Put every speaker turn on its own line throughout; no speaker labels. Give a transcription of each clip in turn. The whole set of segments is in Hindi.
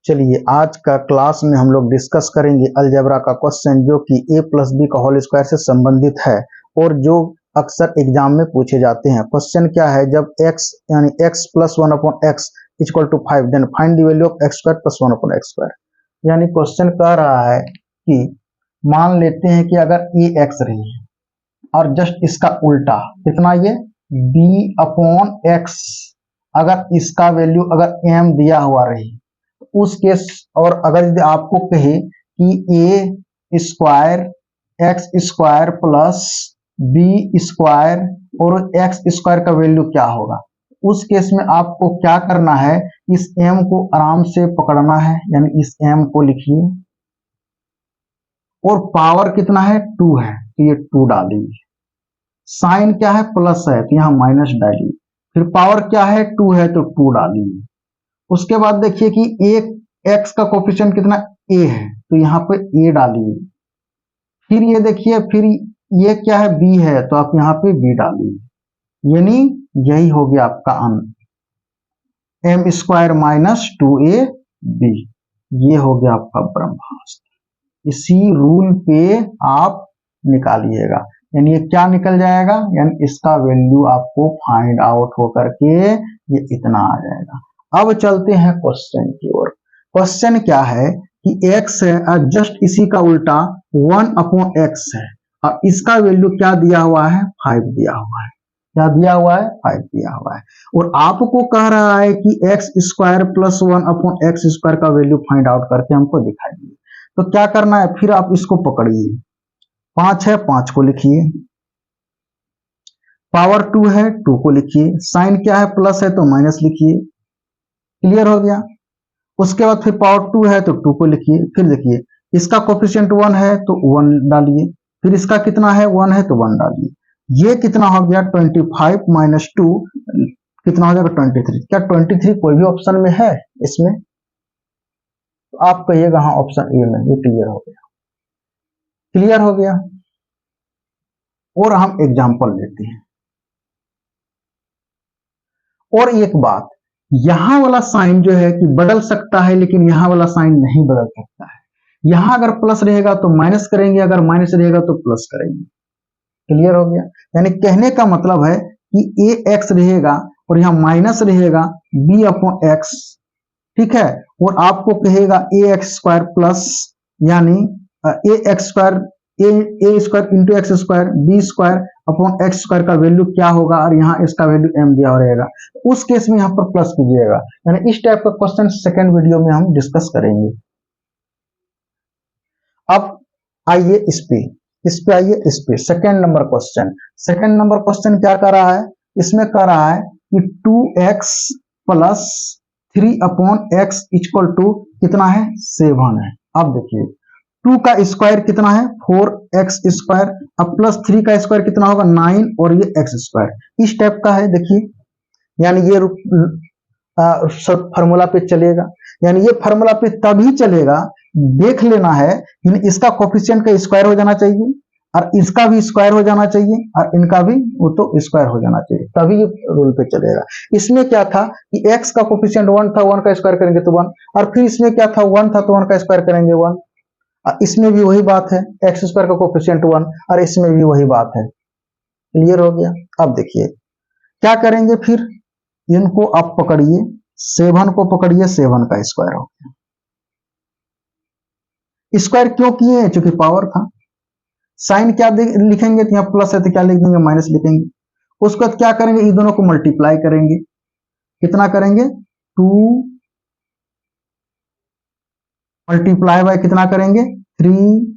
चलिए आज का क्लास में हम लोग डिस्कस करेंगे अलजेब्रा का क्वेश्चन जो कि a प्लस बी का होल स्क्वायर से संबंधित है और जो अक्सर एग्जाम में पूछे जाते हैं। क्वेश्चन क्या है, जब x यानी x plus 1/x equal to 5 then find the value of x square plus 1/x square. यानी क्वेश्चन कह रहा है कि मान लेते हैं कि अगर a x रही है और जस्ट इसका उल्टा कितना, ये b/x, अगर इसका वैल्यू अगर m दिया हुआ रही उस केस, और अगर यदि आपको कहे कि a square x square plus b square और एक्स स्क्वायर का वैल्यू क्या होगा, उस केस में आपको क्या करना है, इस m को आराम से पकड़ना है, यानी इस m को लिखिए और पावर कितना है 2 है तो ये 2 डालिए, साइन क्या है प्लस है तो यहाँ माइनस डालिए, फिर पावर क्या है 2 है तो 2 डालिए। उसके बाद देखिए कि एक x का कोफिशिएंट कितना a है तो यहाँ पे a डालिए, फिर ये देखिए फिर ये क्या है b है तो आप यहाँ पे b डालिए, यानी यही हो गया आपका answer m square minus 2ab, ये हो गया आपका ब्रह्मास्त्र। इसी रूल पे आप निकालिएगा, यानी ये क्या निकल जाएगा, यानी इसका वैल्यू आपको फाइंड आउट होकर के ये इतना आ जाएगा। अब चलते हैं क्वेश्चन की ओर। क्वेश्चन क्या है कि x है और जस्ट इसी का उल्टा 1/x है और इसका वैल्यू क्या दिया हुआ है 5 दिया हुआ है, क्या दिया हुआ है 5 दिया हुआ है, और आपको कह रहा है कि x square plus 1/x square का वैल्यू फाइंड आउट करके हमको दिखाइए। तो क्या करना है, फिर आप इसको पकड़िए, 5 है 5 को लिखिए, पावर 2 है 2 को लिखिए, साइन क्या है प्लस है तो माइनस लिखिए, क्लियर हो गया। उसके बाद फिर पावर 2 है तो 2 को लिखिए, फिर देखिए इसका कोफिशिएंट 1 है तो 1 डालिए, फिर इसका कितना है 1 है तो 1 डालिए, ये कितना हो गया 25 माइनस 2 कितना हो जाएगा 23। क्या 23 कोई भी ऑप्शन में है इसमें, तो आप कहिएगा हाँ ऑप्शन ए में, ये क्लियर हो गया, क्लियर हो गया। और हम एग्जांपल लेते हैं, और एक बात, यहां वाला साइन जो है कि बदल सकता है लेकिन यहां वाला साइन नहीं बदल सकता है, यहां अगर प्लस रहेगा तो माइनस करेंगे, अगर माइनस रहेगा तो प्लस करेंगे, क्लियर हो गया। यानी कहने का मतलब है कि ए एक्स रहेगा और यहाँ माइनस रहेगा b/x, ठीक है, और आपको कहेगा ए एक्स स्क्वायर प्लस यानी a x square a square into x square b square upon x square का वैल्यू क्या होगा, और यहाँ इसका वैल्यू m दिया रहेगा, उस केस में यहाँ पर प्लस कीजिएगा। यानी इस टाइप का क्वेश्चन सेकंड वीडियो में हम डिस्कस करेंगे। अब आइए इस पे आइए, इस पे second number question. Second number question क्या कर रहा है, इसमें कह रहा है कि 2x plus 3/x equal to कितना है 7 है। अब देखिए 2 का स्क्वायर कितना है 4x स्क्वायर, अब प्लस 3 का स्क्वायर कितना होगा 9 और ये x स्क्वायर, इस टाइप का है। देखिए यानी ये फार्मूला पे चलेगा, यानी ये फार्मूला पे तभी चलेगा, देख लेना है इसका कोफिशिएंट का स्क्वायर हो जाना चाहिए और इसका भी स्क्वायर हो जाना चाहिए और इनका भी वो तो स्क्वायर हो जाना चाहिए, तभी ये रूल पे चलेगा। इसमें क्या था कि x का कोफिशिएंट 1 था, 1 का स्क्वायर करेंगे तो 1, और फिर इसमें क्या था 1 था तो 1 का स्क्वायर करेंगे 1, इसमें भी वही बात है एक्स स्क्वायर का कोफिशिएंट 1 और इसमें भी वही बात है, क्लियर हो गया। अब देखिए क्या करेंगे, फिर इनको आप पकड़िए, 7 को पकड़िए, 7 का स्क्वायर हो गया, स्क्वायर क्यों किए, क्योंकि पावर था। साइन क्या लिखेंगे तो यहाँ प्लस है तो क्या लिख देंगे माइनस लिखेंगे। उसके बाद क्या करेंगे, इन दोनों को मल्टीप्लाई करेंगे, कितना करेंगे 2 मल्टीप्लाई बाय कितना करेंगे 3,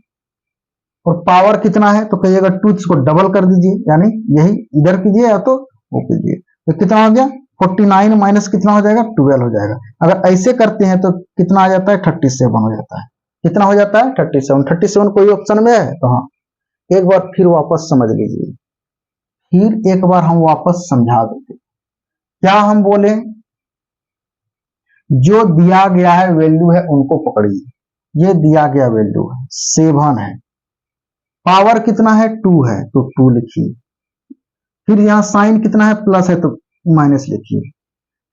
और पावर कितना है तो कहिएगा 2, इसको डबल कर दीजिए, यानी यही इधर कीजिए या तो वो कीजिए, तो कितना हो गया 49 माइनस कितना हो जाएगा 12 हो जाएगा। अगर ऐसे करते हैं तो कितना आ जाता है 37 हो जाता है, कितना हो जाता है 37 कोई ऑप्शन में है तो हाँ, एक बार फिर वापस समझ लीजिए, फिर एक बार हम वापस समझा देते। क्या हम बोले, जो दिया गया है वैल्यू है उनको पकड़िए, ये दिया गया वैल्यू है 7 है, पावर कितना है 2 है तो 2 लिखिए, फिर यहाँ साइन कितना है प्लस है तो माइनस लिखिए,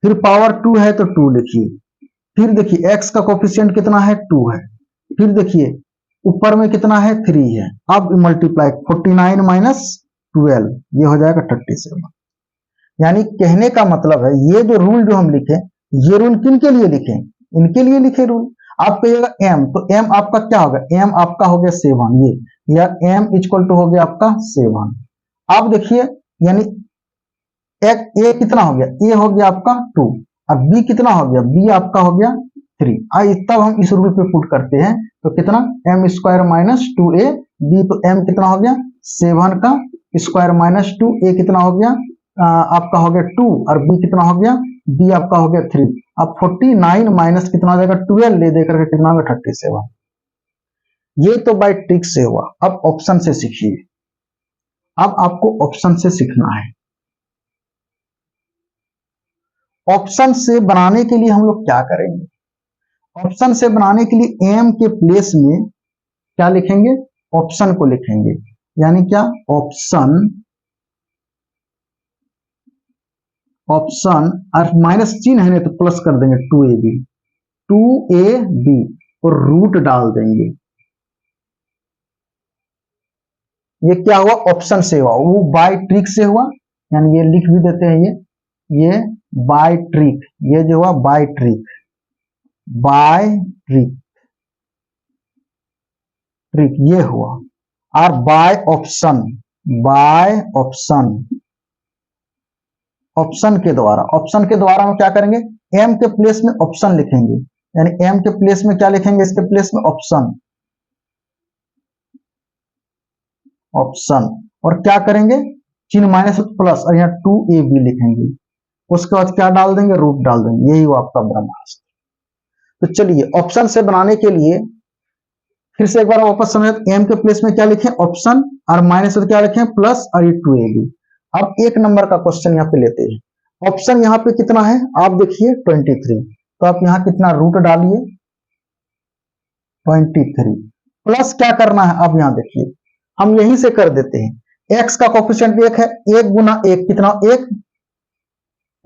फिर पावर 2 है तो 2 लिखिए, फिर देखिए x का कोफिशिएंट कितना है 2 है, फिर देखिए ऊपर में कितना है 3 है, अब मल्टीप्लाई 49 माइनस 12 ये हो जाएगा 37। यानी कहने का मतलब है ये जो रूल जो हम लिखे, ये रूल किन के लिए लिखे, इनके लिए लिखे रूल। आप कहिएगा m, तो m आपका क्या होगा, m आपका हो गया 7 ये, या m इक्वल टू हो गया आपका 7। अब देखिए यानी a कितना हो गया, a हो गया आपका 2, अब b कितना हो गया, b आपका हो गया 3। आई तब हम इस रूल पे पुट करते हैं तो कितना m square minus 2a b, तो m कितना हो गया 7 का स्क्वायर माइनस 2, a कितना हो गया आपका हो गया 2 और b कितना हो गया, b आपका हो गया 3। अब 49 माइनस कितना हो जाएगा 12 ले देकर के कितना होगा 37। ये तो बाय ट्रिक से हुआ। अब ऑप्शन से सीखिए, अब आपको ऑप्शन से सीखना है। ऑप्शन से बनाने के लिए हम लोग क्या करेंगे, ऑप्शन से बनाने के लिए m के प्लेस में क्या लिखेंगे, ऑप्शन को लिखेंगे। यानी क्या, ऑप्शन, ऑप्शन और माइनस चिन्ह है ना तो प्लस कर देंगे 2ab, 2ab और रूट डाल देंगे। ये क्या हुआ, ऑप्शन से हुआ, वो बाय ट्रिक से हुआ। यानी ये लिख भी देते हैं, ये बाय ट्रिक, ये जो हुआ by trick, by trick, trick ये हुआ। और by option, by option, option के द्वारा, ऑप्शन के द्वारा हम क्या करेंगे, m के प्लेस में ऑप्शन लिखेंगे। यानी m के प्लेस में क्या लिखेंगे, इसके प्लेस में ऑप्शन, ऑप्शन, और क्या करेंगे चिन्ह माइनस प्लस और यहाँ 2ab लिखेंगे। उसके बाद क्या डाल देंगे, रूट डाल देंगे। यही वो आपका ब्रह्मास्त्र। तो चलिए ऑप्शन से बनाने के लिए फिर से एक बार वापस समझ, m के प्लेस में क्या लिखें, ऑप्शन, और माइनस में क्या लिखें प्लस और ये 2ab। अब एक नंबर का क्वेश्चन यहाँ पे लेते हैं। ऑप्शन यहाँ पे कितना है आप देखिए 23, तो आप यहाँ कितना रूट डालिए 23, प्लस क्या करना है, अब यहाँ देखिए हम यहीं से कर देते हैं। x का कोफिशिएंट 1 है, 1 गुना 1 कितना, 1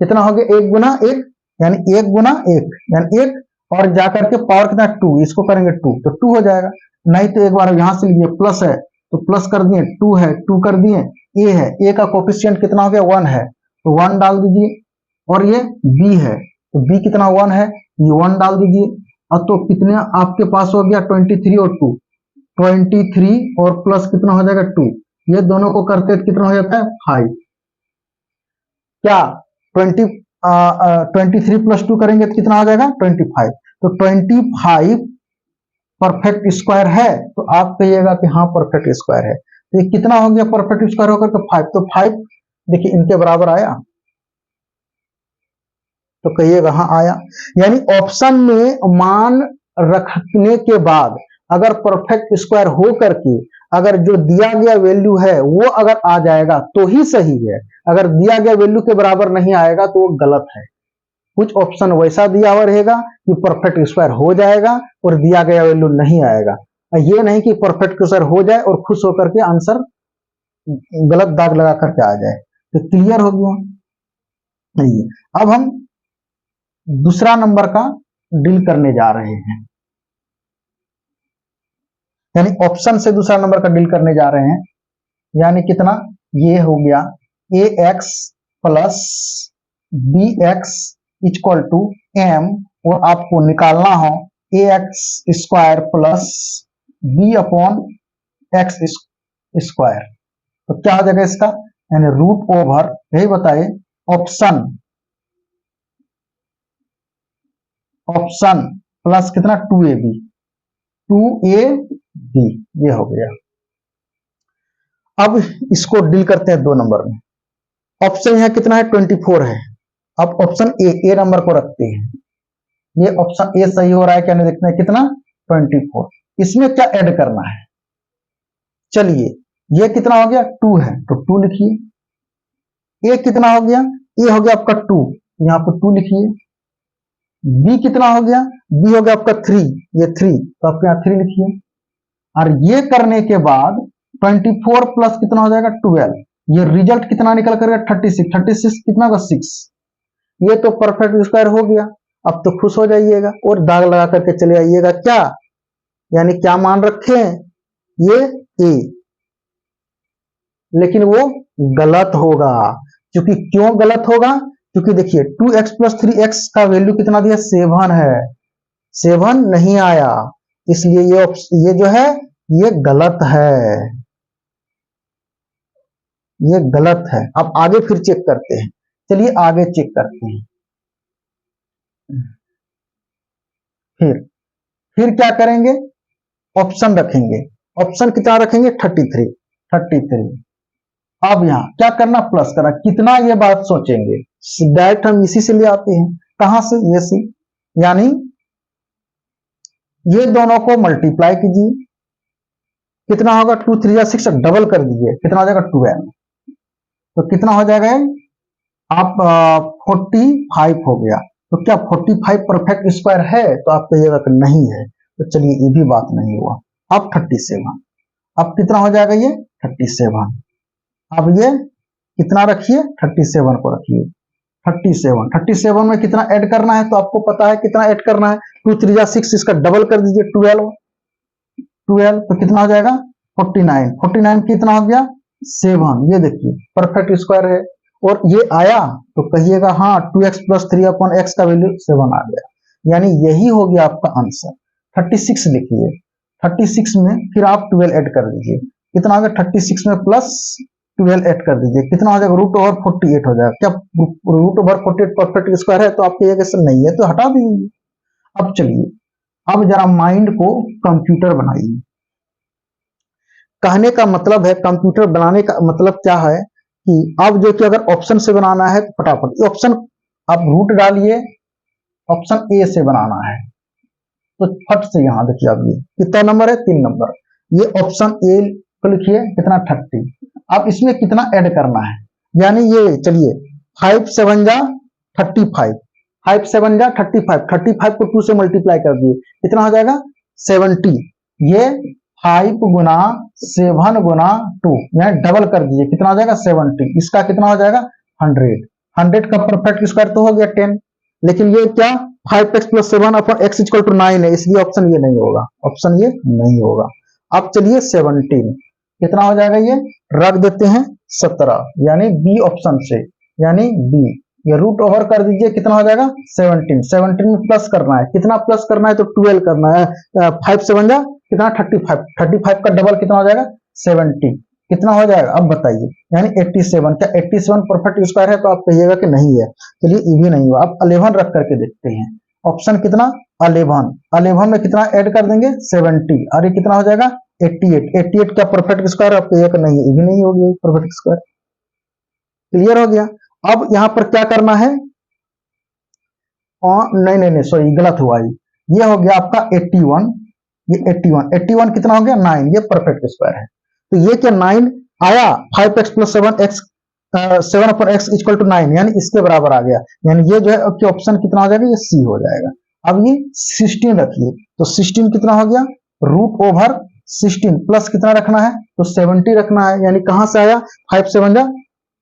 कितना हो गया, 1 गुना 1 यानी 1 गुना 1 यानी 1, और जाकर के पावर कितना 2, इसको करेंगे 2 तो 2 हो जाएगा। नहीं तो एक बार यहां से लीजिए प्लस है तो प्लस कर दिए, 2 है 2 कर दिए, a है, a का कोफिशिएंट कितना हो गया 1 है तो 1 डाल दीजिए, और ये b है तो b कितना 1 है, ये 1 डाल दीजिए। अब तो कितने आपके पास हो गया 23 और 2, 23 और प्लस कितना हो जाएगा 2, ये दोनों को करते कितना हो जाता है 5। क्या 23 प्लस 2 करेंगे तो कितना हो जाएगा 25, तो 25 परफेक्ट स्क्वायर है, तो आप कहिएगा कि हाँ परफेक्ट स्क्वायर है। तो ये कितना हो गया परफेक्ट स्क्वायर होकर के 5, तो 5 देखिए इनके बराबर आया, तो कहिएगा हाँ आया। यानी ऑप्शन में मान रखने के बाद अगर परफेक्ट स्क्वायर हो करके अगर जो दिया गया वैल्यू है वो अगर आ जाएगा तो ही सही है, अगर दिया गया वैल्यू के बराबर नहीं आएगा तो वो गलत है। कुछ ऑप्शन वैसा दिया हुआ रहेगा कि परफेक्ट स्क्वायर हो जाएगा और दिया गया वैल्यू नहीं आएगा, ये नहीं कि परफेक्ट स्क्वायर हो जाए और खुश होकर के आंसर गलत दाग लगा करके आ जाए। तो क्लियर हो गया। अब हम दूसरा नंबर का डील करने जा रहे हैं, यानी ऑप्शन से दूसरा नंबर का डील करने जा रहे हैं। यानी कितना, ये हो गया ax plus bx equal to m, और आपको निकालना हो ax square plus b upon x square, तो क्या हो जाएगा इसका, यानी रूट ओवर, यही बताइए ऑप्शन, ऑप्शन प्लस कितना 2ab, 2ab ये हो गया। अब इसको डील करते हैं 2 नंबर में। ऑप्शन यहां कितना है 24 है, अब ऑप्शन ए नंबर को रखते हैं। ये ऑप्शन ए सही हो रहा है क्या नहीं देखते हैं, कितना 24, इसमें क्या ऐड करना है, चलिए ये कितना हो गया 2 है तो 2 लिखिए, ए कितना हो गया, ए हो गया आपका 2, यहां पर 2 लिखिए। बी कितना हो गया, बी हो गया आपका 3, ये 3 तो आपके यहां 3 लिखिए। और ये करने के बाद 24 प्लस कितना हो जाएगा 12, ये रिजल्ट कितना निकल कर 36, 36 कितना होगा 6, ये तो परफेक्ट स्क्वायर हो गया। अब तो खुश हो जाइएगा और दाग लगा करके चले आइएगा क्या, यानी क्या मान रखे ये ए, लेकिन वो गलत होगा। क्योंकि क्यों गलत होगा, क्योंकि देखिए 2x प्लस 3x का वैल्यू कितना दिया 7 है, 7 नहीं आया, इसलिए ये जो है ये गलत है, ये गलत है। अब आगे फिर चेक करते हैं, चलिए आगे चेक करते हैं। फिर क्या करेंगे, ऑप्शन रखेंगे। ऑप्शन कितना रखेंगे 33। अब यहाँ क्या करना, प्लस करना, कितना ये बात सोचेंगे, डायरेक्ट हम इसी से ले आते हैं, कहां से, ये से, यानी ये दोनों को मल्टीप्लाई कीजिए, कितना होगा 2 3 या 6, डबल कर दीजिए, कितना हो जाएगा 12, तो कितना हो जाएगा आप 45 हो गया। तो क्या 45 परफेक्ट स्क्वायर है, तो आप कहिएगा कि नहीं है, तो चलिए ये भी बात नहीं हुआ। अब 37, अब कितना हो जाएगा ये 37, अब ये कितना रखिए 37 को रखिए, 37 में कितना ऐड करना है, तो आपको पता है कितना ऐड करना है, 2 3 या 6, इसका डबल कर दीजिए 12, तो कितना हो जाएगा 49 कितना हो गया 7, ये देखिए परफेक्ट स्क्वायर है। और ये आया तो कहिएगा हाँ 2x प्लस 3/x का वैल्यू 7 आ गया, यानी यही हो गया आपका आंसर। 36 लिखिए, 36 में फिर आप 12 ऐड कर दीजिए, कितना हो गया 36 में प्लस 12 ऐड कर दीजिए, कितना हो जाएगा √48 हो जाएगा। क्या √48 परफेक्ट स्क्वायर है, तो आप कहिएगा सर नहीं है, तो हटा दीजिए। अब चलिए, अब जरा माइंड को कंप्यूटर बनाइए। कहने का मतलब है, कंप्यूटर बनाने का मतलब क्या है कि अब जो कि अगर ऑप्शन से बनाना है तो फटाफट ऑप्शन आप रूट डालिए, ऑप्शन ए से बनाना है तो फट से यहां देखिए, अब ये कितना नंबर है 3 नंबर, ये ऑप्शन ए को लिखिए कितना 30। अब इसमें कितना ऐड करना है, यानी ये चलिए 5 7 जा 35, 5 7 जा 35, 35 को 2 से मल्टीप्लाई कर दिए, कितना हो जाएगा 70। ये 5 गुना 7 गुना 2, यानी डबल कर दीजिए, कितना हो जाएगा 70, इसका कितना हो जाएगा 100 का परफेक्ट स्क्वायर तो हो गया 10, लेकिन ये क्या 5x plus 7/x equal to 9 है, इसलिए ऑप्शन ये नहीं होगा, ऑप्शन ये नहीं होगा। अब चलिए 17 कितना हो जाएगा, ये रख देते हैं 17, यानी बी ऑप्शन से, यानी बी, ये रूट ओवर कर दीजिए, कितना हो जाएगा 17 में प्लस करना है, कितना प्लस करना है तो 12 करना है, 5 7 जा कितना 35 का डबल कितना हो जाएगा 70, कितना हो जाएगा अब बताइए, यानी 87। क्या 87 परफेक्ट स्क्वायर है, तो आप कहिएगा कि नहीं है, चलिए ये भी नहीं हुआ। अब 11 रख करके देखते हैं, ऑप्शन कितना 11 में कितना ऐड कर देंगे 70, और ये कितना हो जाएगा 88 क्या परफेक्ट स्क्वायर, आप कहिएगा नहीं है, ये भी नहीं हो गया परफेक्ट स्क्वायर। क्लियर हो गया। अब यहां पर क्या करना है, नहीं सॉरी गलत हुआ, ये हो गया आपका 81, ये 81 कितना हो गया 9, ये परफेक्ट स्क्वायर है। तो ये क्या 9 आया, 5x plus 7x equal to 9, यानी इसके बराबर आ गया, यानी ये जो है आपके ऑप्शन कितना हो जाएगा, ये सी हो जाएगा। अब ये 16 रखिए, तो 16 कितना हो गया √16 प्लस कितना रखना है तो 70 रखना है, यानी कहां से आया 5 7 जा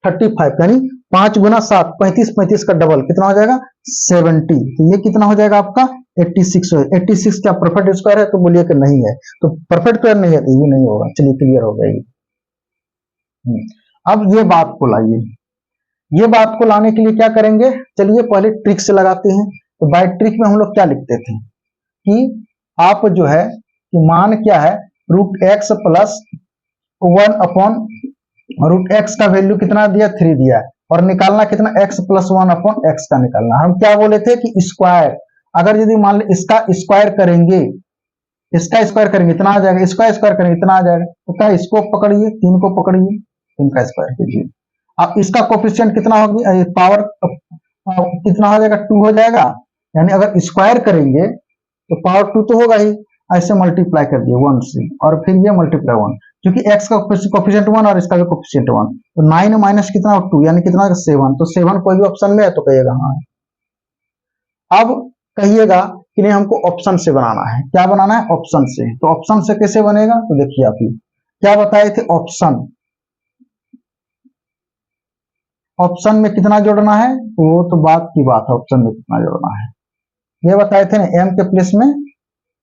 35, यानी 5 गुना 7 35 का डबल कितना हो जाएगा 70, तो ये कितना हो जाएगा आपका 86 क्या परफेक्ट स्क्वायर है, तो बोलिए कि नहीं है, तो परफेक्ट स्क्वायर नहीं है, तो ये नहीं होगा। चलिए क्लियर हो गई। अब ये बात को लाइए, ये बात को लाने के लिए क्या करेंगे, चलिए पहले ट्रिक से लगाते हैं। तो बाय ट्रिक में हम लोग क्या लिखते थे कि आप जो है कि मान क्या है √x प्लस 1/√x का वैल्यू कितना दिया 3 दिया, और निकालना कितना x प्लस 1/x का निकालना। हम क्या बोले थे कि स्क्वायर, अगर यदि मान लो इसका स्क्वायर करेंगे, इसका स्क्वायर करेंगे इतना आ जाएगा, इसका स्क्वायर करेंगे इतना आ जाएगा, तो क्या इसको पकड़िए 3 को पकड़िए, 3 का स्क्वायर कीजिए। अब इसका कोफिशिएंट कितना होगी, पावर कितना हो जाएगा 2 हो जाएगा, यानी अगर स्क्वायर करेंगे तो पावर 2 तो होगा ही, ऐसे मल्टीप्लाई कर दिए 1 से, और फिर ये मल्टीप्लाई 1, क्योंकि x का कोफिशिएंट 1 और इसका भी कोफिशिएंट 1, तो 9 माइनस कितना 2, यानी कितना 7, तो 7 कोई भी ऑप्शन में है तो कहिएगा हाँ। अब कहिएगा कि नहीं हमको ऑप्शन से बनाना है, क्या बनाना है ऑप्शन से, तो ऑप्शन से कैसे बनेगा, तो देखिए आप क्या बताए थे, ऑप्शन में कितना जोड़ना है, वो तो बात की बात है, ऑप्शन में कितना जोड़ना है, ये बताए थे ना, m के प्लेस में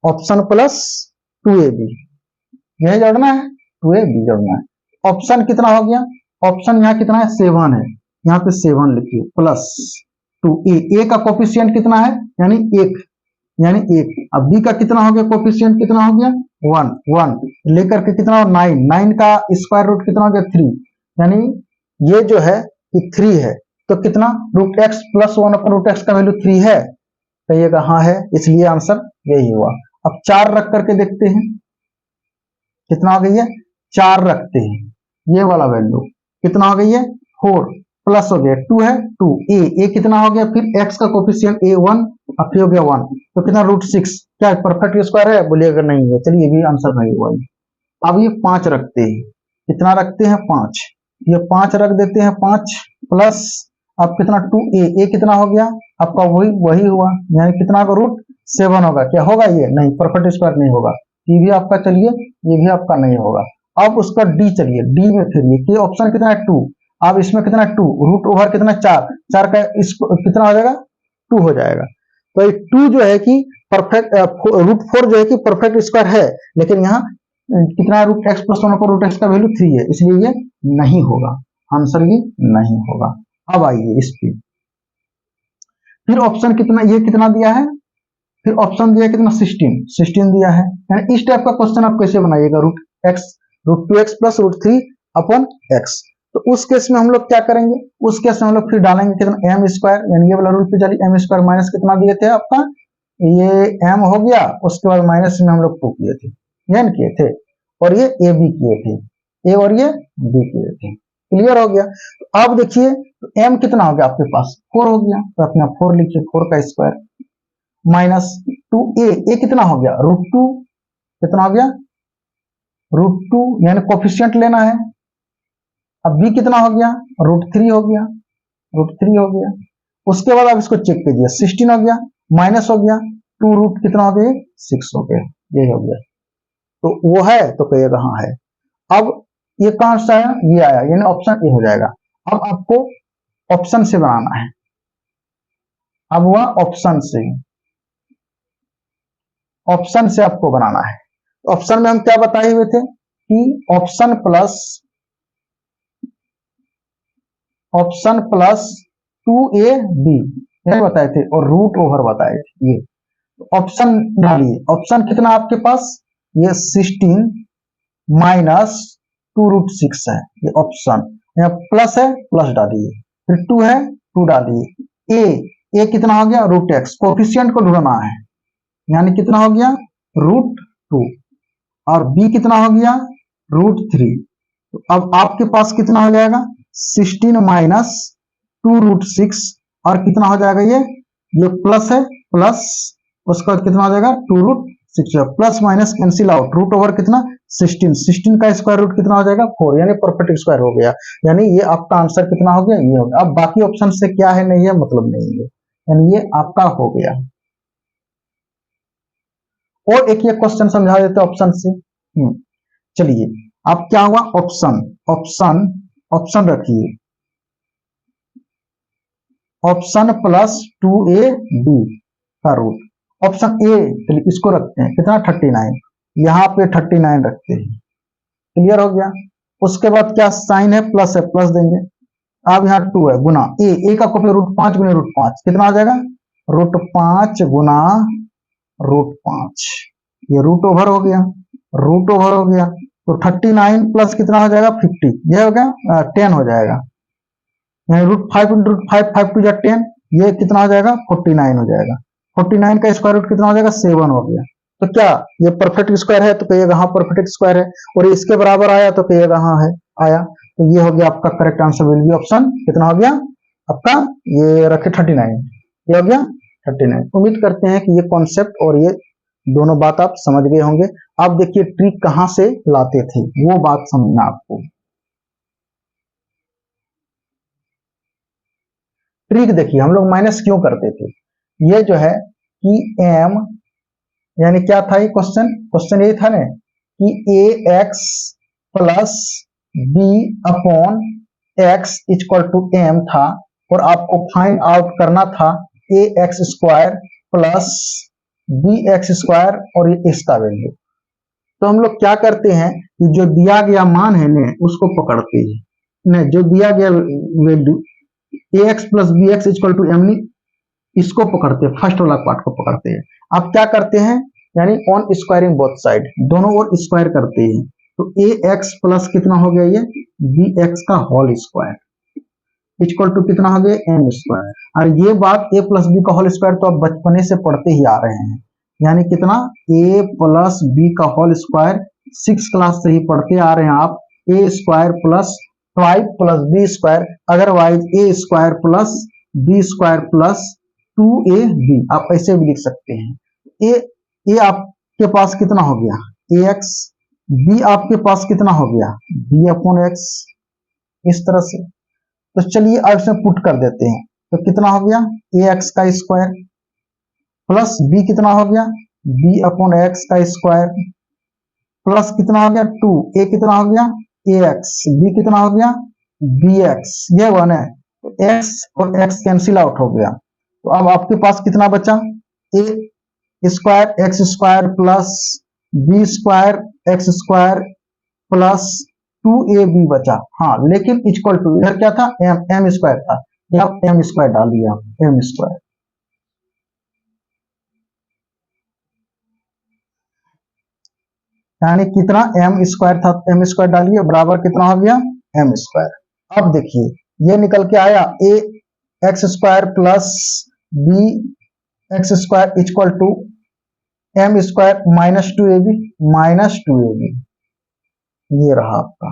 ऑप्शन प्लस 2ab, यही जोड़ना है, 2ab जोड़ना है। ऑप्शन कितना हो गया, ऑप्शन यहाँ कितना है 7 है, यहाँ पे 7 लिखिए प्लस 2a, a का कोफिशिएंट कितना है यानी 1, यानी 1। अब b का कितना हो गया, कोफिशिएंट कितना हो गया 1, 1 लेकर के कितना 9, 9 का स्क्वायर रूट कितना हो गया 3, यानी ये जो है ये 3 है, तो कितना root x plus 1 upon root x का वैल्यू 3 है, कहिएगा हाँ है, इसलिए आंसर यही हुआ। अब 4 रख करके देखते हैं कितना हो गई है, 4 रखते हैं, ये वाला वैल्यू कितना हो गई है 4 प्लस हो गया 2 है 2, ए कितना हो गया, फिर x का कोफिशिएंट a1 और फिर हो गया 1, तो कितना रूट 6, क्या परफेक्ट स्क्वायर है, बोलिएगा नहीं है, चलिए ये भी आंसर नहीं हुआ। अब ये 5 रखते हैं, कितना रखते हैं 5, ये 5 रख देते हैं 5 प्लस, अब कितना 2a, कितना हो गया आपका वही हुआ, यानी कितना का रूट 7 होगा, क्या होगा ये नहीं, परफेक्ट स्क्वायर नहीं होगा, ये भी आपका, चलिए ये भी आपका नहीं होगा। अब उसका डी, चलिए डी में फिर ये ऑप्शन कितना है 2, अब इसमें कितना 2 रूट ओवर कितना 4, 4 का इस कितना हो जाएगा 2 हो जाएगा, तो ये 2 जो है कि परफेक्ट रूट 4 जो है कि परफेक्ट स्क्वायर है, लेकिन यहाँ कितना रूट एक्स प्लस 1 पर रूट एक्स का वैल्यू 3 है, इसलिए ये नहीं होगा, आंसर ये नहीं होगा। अब आइए इस पे, फिर ऑप्शन कितना, ये कितना दिया है, फिर ऑप्शन दिया कितना 16 दिया है, यानी इस टाइप का क्वेश्चन आप कैसे बनाइएगा, root 2x plus root 3 upon x, तो उस केस में हम लोग क्या करेंगे, उस केस में हम लोग फिर डालेंगे कितना m स्क्वायर, यानी ये वाला रूट पे चलिए m स्क्वायर माइनस कितना दिए थे आपका, ये m हो गया, उसके बाद माइनस में हम लोग 2 किए थे, n किए थे, और ये a b किए थे, a और ये b किए थे, क्लियर हो गया। तो अब देखिए तो m कितना हो गया आपके पास 4 हो गया, तो अपना 4 लिखिए, 4 का स्क्वायर माइनस 2a, कितना हो गया रूट 2, कितना हो गया रूट 2, यानी कोफिशिएंट लेना है। अब b कितना हो गया रूट 3 हो गया, रूट 3 हो गया, उसके बाद आप इसको चेक कीजिए 16 हो गया माइनस हो गया 2 रूट कितना हो गया 6 हो गया, ये हो गया, तो वो है तो कहिएगा हाँ है। अब ये कहां से आया, ये आया, यानी ऑप्शन ए हो जाएगा। अब आपको ऑप्शन से बनाना है, अब हुआ ऑप्शन से, ऑप्शन से आपको बनाना है। ऑप्शन में हम क्या बताए हुए थे कि ऑप्शन प्लस 2ab ये बताए थे, और रूट ओवर बताए थे, ये ऑप्शन डालिए, ऑप्शन कितना आपके पास ये 16 माइनस 2 रूट 6 है, ये ऑप्शन, यहाँ प्लस है प्लस डालिए, फिर 2 है 2 डालिए, ए कितना हो गया रूट एक्स, कोफिशिएंट को ढूंढना है, यानी कितना हो गया रूट 2, और b कितना हो गया रूट 3, तो अब आपके पास कितना हो जाएगा 16 माइनस 2 रूट 6, और कितना हो जाएगा ये प्लस है प्लस, उसका कितना हो जाएगा 2 root 6, plus minus cancel out, root over कितना 16 का स्क्वायर रूट कितना हो जाएगा 4, यानी परफेक्ट स्क्वायर हो गया, यानी ये आपका आंसर कितना हो गया ये हो गया। अब बाकी ऑप्शन से क्या है नहीं है मतलब नहीं है, यानी ये आपका हो गया। और एक ये क्वेश्चन समझा देते ऑप्शन से, चलिए अब क्या हुआ ऑप्शन, ऑप्शन रखिए, ऑप्शन प्लस 2ab का रूट, ऑप्शन ए चलिए इसको रखते हैं कितना 39, यहाँ पे 39 रखते हैं, क्लियर हो गया। उसके बाद क्या साइन है प्लस देंगे, अब यहाँ 2 है गुना ए का कॉपी रूट 5 गुना रूट 5 कितना आ जाएगा रूट 5 गुना रूट 5, ये रूट ओवर हो गया, रूट ओवर हो गया, तो 39 प्लस कितना हो जाएगा 50, ये हो गया 10 हो जाएगा, यानी रूट 5 इंटू रूट 5 5 टू 10, ये कितना हो जाएगा 49 हो जाएगा, 49 का स्क्वायर रूट कितना हो जाएगा 7 हो गया, तो क्या ये परफेक्ट स्क्वायर है तो कहिएगा हाँ परफेक्ट स्क्वायर है, और इसके बराबर आया तो कहिएगा हाँ है आया, तो ये हो गया आपका correct answer will be option कितना हो गया आपका, ये रखे 39, ये हो गया 39। उम्मीद करते हैं कि ये कॉन्सेप्ट और ये दोनों बात आप समझ गए होंगे। अब देखिए ट्रिक कहां से लाते थे वो बात समझना आपको। ट्रिक देखिए हम लोग माइनस क्यों करते थे, ये जो है कि m यानी क्या था ये क्वेश्चन ये था ना कि ax plus b upon x equal to m था, और आपको फाइंड आउट करना था ax square plus b x square और ये इसका वैल्यू। तो हम लोग क्या करते हैं कि जो दिया गया मान है ना उसको पकड़ते हैं न, जो दिया गया value a x plus b x equal to m, इसको पकड़ते हैं, फर्स्ट वाला पार्ट को पकड़ते हैं। अब क्या करते हैं, यानी ऑन स्क्वायरिंग बोथ साइड, दोनों ओर स्क्वायर करते हैं। तो ए एक्स प्लस कितना हो गया ये बी एक्स का होल स्क्वायर इक्वल टू कितना हो गया एम स्क्वायर। और ये बात ए प्लस बी का होल स्क्वायर तो आप बचपने से पढ़ते ही आ रहे हैं, यानी कितना ए प्लस बी का होल स्क्वायर 6 क्लास से ही पढ़ते आ रहे हैं आप। A square plus 5 plus b square, otherwise a square plus b square plus 2ab, आप ऐसे भी लिख सकते हैं। ए आपके पास कितना हो गया ए एक्स, बी आपके पास कितना हो गया बी अपॉन एक्स, इस तरह से। तो चलिए अब इसमें पुट कर देते हैं, तो कितना हो गया ए एक्स का स्क्वायर प्लस बी कितना हो गया बी अपॉन एक्स का स्क्वायर प्लस कितना हो गया 2, ए कितना हो गया ए एक्स, बी कितना हो गया बी एक्स, ये वन है, तो एक्स और एक्स कैंसिल आउट हो गया। तो अब आपके पास कितना बचा a square x square plus b square x square plus 2ab बचा। हाँ, लेकिन इक्वल टू इधर क्या था एम स्क्वायर था, यहाँ एम स्क्वायर डाल दिया एम स्क्वायर। यानी कितना एम स्क्वायर था, एम स्क्वायर डालिए बराबर कितना हो गया एम स्क्वायर। अब देखिए ये निकल के आया a x square plus b x square equal to m square minus 2ab, ये रहा आपका।